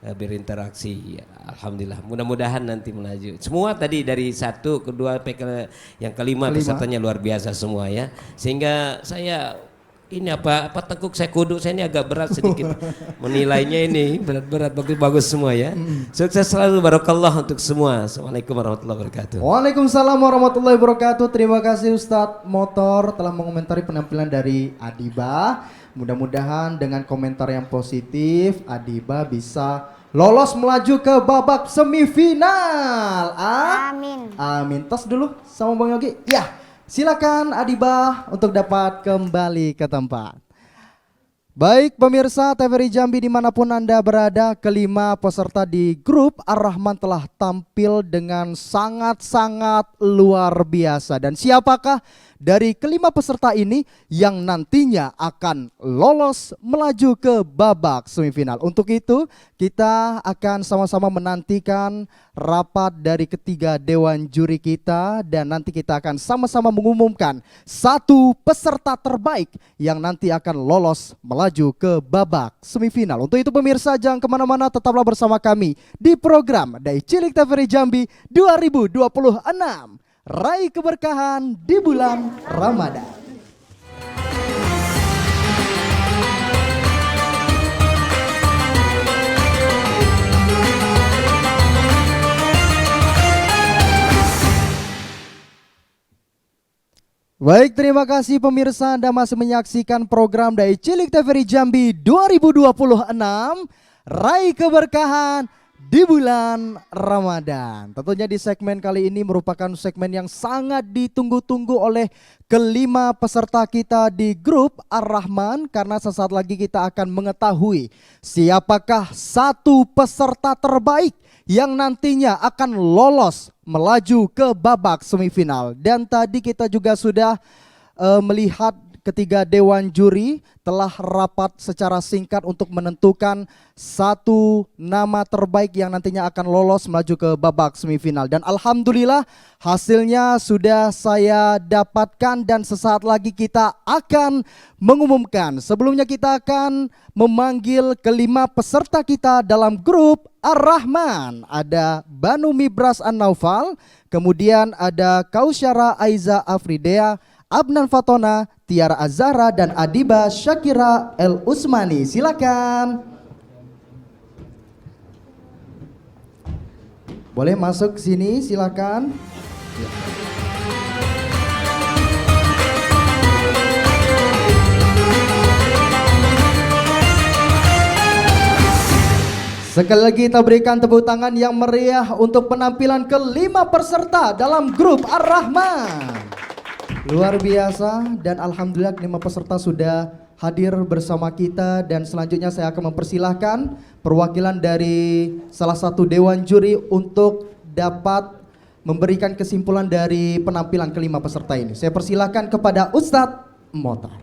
berinteraksi. Ya, alhamdulillah, mudah-mudahan nanti melaju. Semua tadi dari 1, kedua, yang kelima pesertanya luar biasa semua ya. Sehingga saya ini apa tekuk saya kudu saya ini agak berat sedikit menilainya ini berat-berat bagus semua ya. Sukses selalu, barakallah untuk semua. Assalamualaikum warahmatullahi wabarakatuh. Waalaikumsalam warahmatullahi wabarakatuh. Terima kasih Ustadz Motor telah mengomentari penampilan dari Adiba. Mudah-mudahan dengan komentar yang positif Adiba bisa lolos melaju ke babak semifinal. Amin. Amin. Tos dulu sama Bang Yogi. Ya, silakan Adiba untuk dapat kembali ke tempat. Baik pemirsa TVRI Jambi dimanapun Anda berada, kelima peserta di grup Ar-Rahman telah tampil dengan sangat-sangat luar biasa. Dan siapakah dari kelima peserta ini yang nantinya akan lolos melaju ke babak semifinal? Untuk itu kita akan sama-sama menantikan rapat dari ketiga dewan juri kita, dan nanti kita akan sama-sama mengumumkan satu peserta terbaik yang nanti akan lolos melaju ke babak semifinal. Untuk itu pemirsa jangan kemana-mana, tetaplah bersama kami di program Dai Cilik TVRI Jambi 2026. Raih keberkahan di bulan Ramadan. Baik, terima kasih pemirsa, Anda masih menyaksikan program Dai Cilik TVRI Jambi 2026. Raih keberkahan di bulan Ramadan. Tentunya di segmen kali ini merupakan segmen yang sangat ditunggu-tunggu oleh kelima peserta kita di grup Ar-Rahman, karena sesaat lagi kita akan mengetahui siapakah satu peserta terbaik yang nantinya akan lolos melaju ke babak semifinal. Dan tadi kita juga sudah melihat ketiga dewan juri telah rapat secara singkat untuk menentukan satu nama terbaik yang nantinya akan lolos melaju ke babak semifinal. Dan alhamdulillah hasilnya sudah saya dapatkan dan sesaat lagi kita akan mengumumkan. Sebelumnya kita akan memanggil kelima peserta kita dalam grup Ar-Rahman. Ada Banu Mibras An-Naufal, kemudian ada Kausyara Aiza Afridea, Abnan Fatona, Tiara Azara, dan Adiba Syakira El Usmani. Silakan. Boleh masuk ke sini, silakan. Sekali lagi kita berikan tepuk tangan yang meriah untuk penampilan kelima peserta dalam grup Ar-Rahman. Luar biasa, dan alhamdulillah kelima peserta sudah hadir bersama kita, dan selanjutnya saya akan mempersilahkan perwakilan dari salah satu dewan juri untuk dapat memberikan kesimpulan dari penampilan kelima peserta ini. Saya persilahkan kepada Ustadz Motor.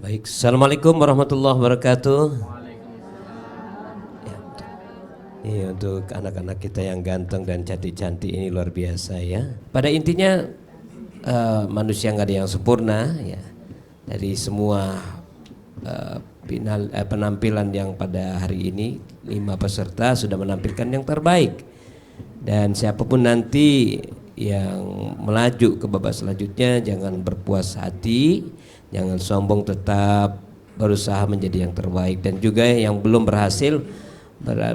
Baik, assalamualaikum warahmatullahi wabarakatuh. Iya, untuk anak-anak kita yang ganteng dan cantik-cantik ini luar biasa ya. Pada intinya manusia nggak ada yang sempurna ya. Dari semua penampilan yang pada hari ini 5 peserta sudah menampilkan yang terbaik. Dan siapapun nanti yang melaju ke babak selanjutnya jangan berpuas hati, jangan sombong, tetap berusaha menjadi yang terbaik. Dan juga yang belum berhasil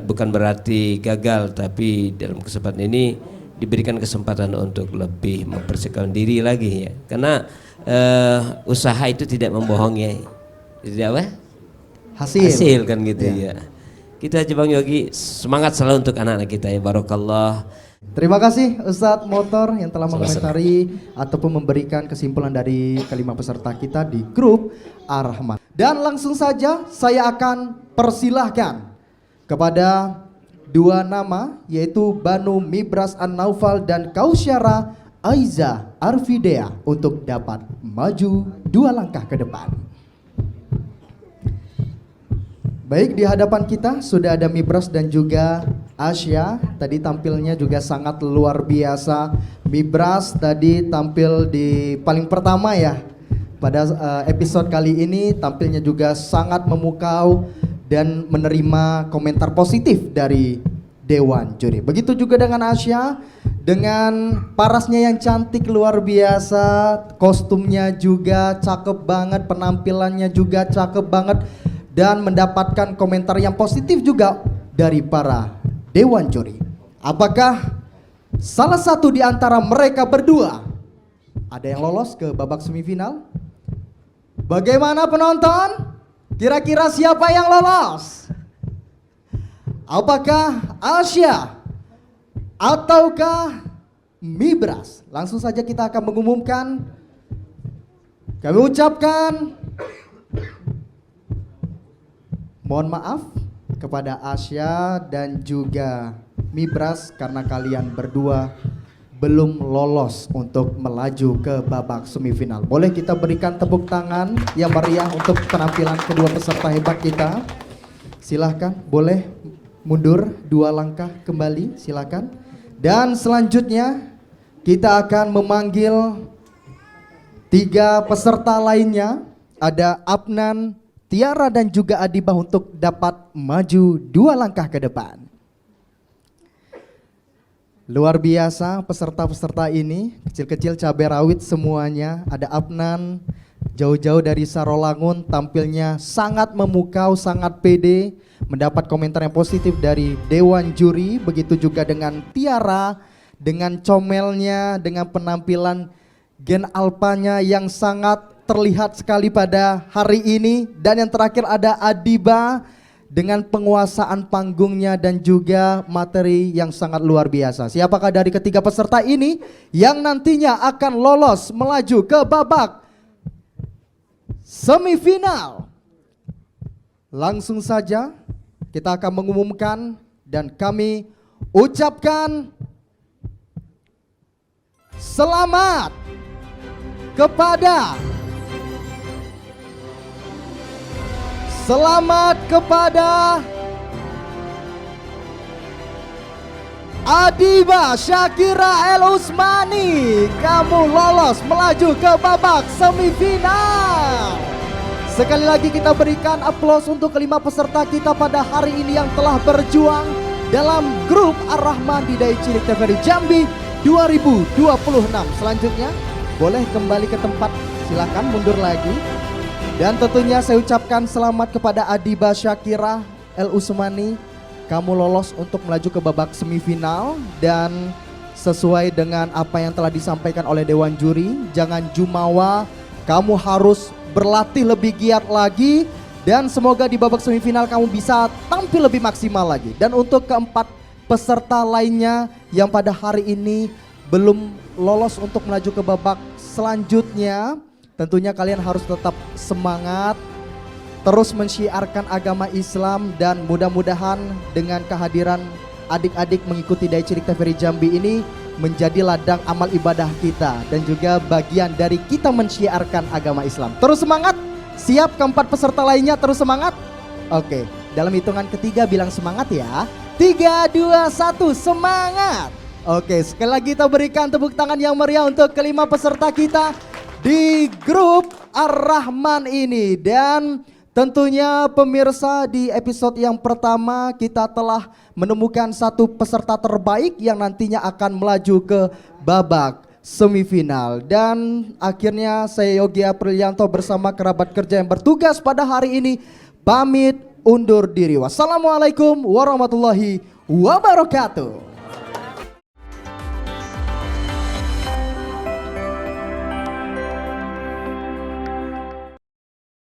bukan berarti gagal, tapi dalam kesempatan ini diberikan kesempatan untuk lebih mempersiapkan diri lagi ya. Karena usaha itu tidak membohongi, tidak apa? Hasil kan gitu ya. Kita Bang Yogi semangat selalu untuk anak-anak kita ya, barakallah. Terima kasih Ustadz Motor yang telah mengomentari ataupun memberikan kesimpulan dari kelima peserta kita di grup Ar-Rahman. Dan langsung saja saya akan persilahkan kepada 2 nama, yaitu Banu Mibras An-Naufal dan Kausyara Aiza Arvidea untuk dapat maju 2 langkah ke depan. Baik, di hadapan kita sudah ada Mibras dan juga Asya. Tadi tampilnya juga sangat luar biasa. Mibras tadi tampil di paling pertama ya. Pada episode kali ini tampilnya juga sangat memukau dan menerima komentar positif dari Dewan Juri. Begitu juga dengan Asya, dengan parasnya yang cantik luar biasa, kostumnya juga cakep banget, penampilannya juga cakep banget, dan mendapatkan komentar yang positif juga dari para Dewan Juri. Apakah salah satu di antara mereka berdua ada yang lolos ke babak semifinal? Bagaimana penonton? Kira-kira siapa yang lolos? Apakah Asya ataukah Mibras? Langsung saja kita akan mengumumkan. Kami ucapkan mohon maaf kepada Asya dan juga Mibras karena kalian berdua belum lolos untuk melaju ke babak semifinal. Boleh kita berikan tepuk tangan yang meriah untuk penampilan kedua peserta hebat kita. Silahkan, boleh mundur 2 langkah kembali, silakan. Dan selanjutnya kita akan memanggil 3 peserta lainnya. Ada Apnan, Tiara dan juga Adibah untuk dapat maju 2 langkah ke depan. Luar biasa peserta-peserta ini, kecil-kecil cabai rawit semuanya. Ada Apnan, jauh-jauh dari Sarolangun, tampilnya sangat memukau, sangat pede, mendapat komentar yang positif dari Dewan Juri. Begitu juga dengan Tiara, dengan comelnya, dengan penampilan gen alpanya yang sangat terlihat sekali pada hari ini. Dan yang terakhir ada Adiba dengan penguasaan panggungnya dan juga materi yang sangat luar biasa. Siapakah dari ketiga peserta ini yang nantinya akan lolos melaju ke babak semifinal? Langsung saja kita akan mengumumkan dan kami ucapkan selamat kepada Adiba Syakira El Usmani. Kamu lolos melaju ke babak semifinal. Sekali lagi kita berikan aplaus untuk kelima peserta kita pada hari ini yang telah berjuang dalam grup Ar-Rahman di Dai Cilik TVRI Jambi 2026. Selanjutnya boleh kembali ke tempat, silakan mundur lagi. Dan tentunya saya ucapkan selamat kepada Adiba Syakira El Usmani. Kamu lolos untuk melaju ke babak semifinal. Dan sesuai dengan apa yang telah disampaikan oleh Dewan Juri, jangan jumawa, kamu harus berlatih lebih giat lagi. Dan semoga di babak semifinal kamu bisa tampil lebih maksimal lagi. Dan untuk keempat peserta lainnya yang pada hari ini belum lolos untuk melaju ke babak selanjutnya, tentunya kalian harus tetap semangat, terus mensyiarkan agama Islam, dan mudah-mudahan dengan kehadiran adik-adik mengikuti Dai Cilik TVRI Jambi ini menjadi ladang amal ibadah kita dan juga bagian dari kita mensyiarkan agama Islam. Terus semangat, siap keempat peserta lainnya terus semangat? Oke, dalam hitungan ketiga bilang semangat ya. 3, 2, 1, semangat. Oke, sekali lagi kita berikan tepuk tangan yang meriah untuk kelima peserta kita di grup Ar-Rahman ini. Dan tentunya pemirsa, di episode yang pertama kita telah menemukan satu peserta terbaik yang nantinya akan melaju ke babak semifinal. Dan akhirnya saya Yogi Aprilianto bersama kerabat kerja yang bertugas pada hari ini pamit undur diri. Wassalamualaikum warahmatullahi wabarakatuh.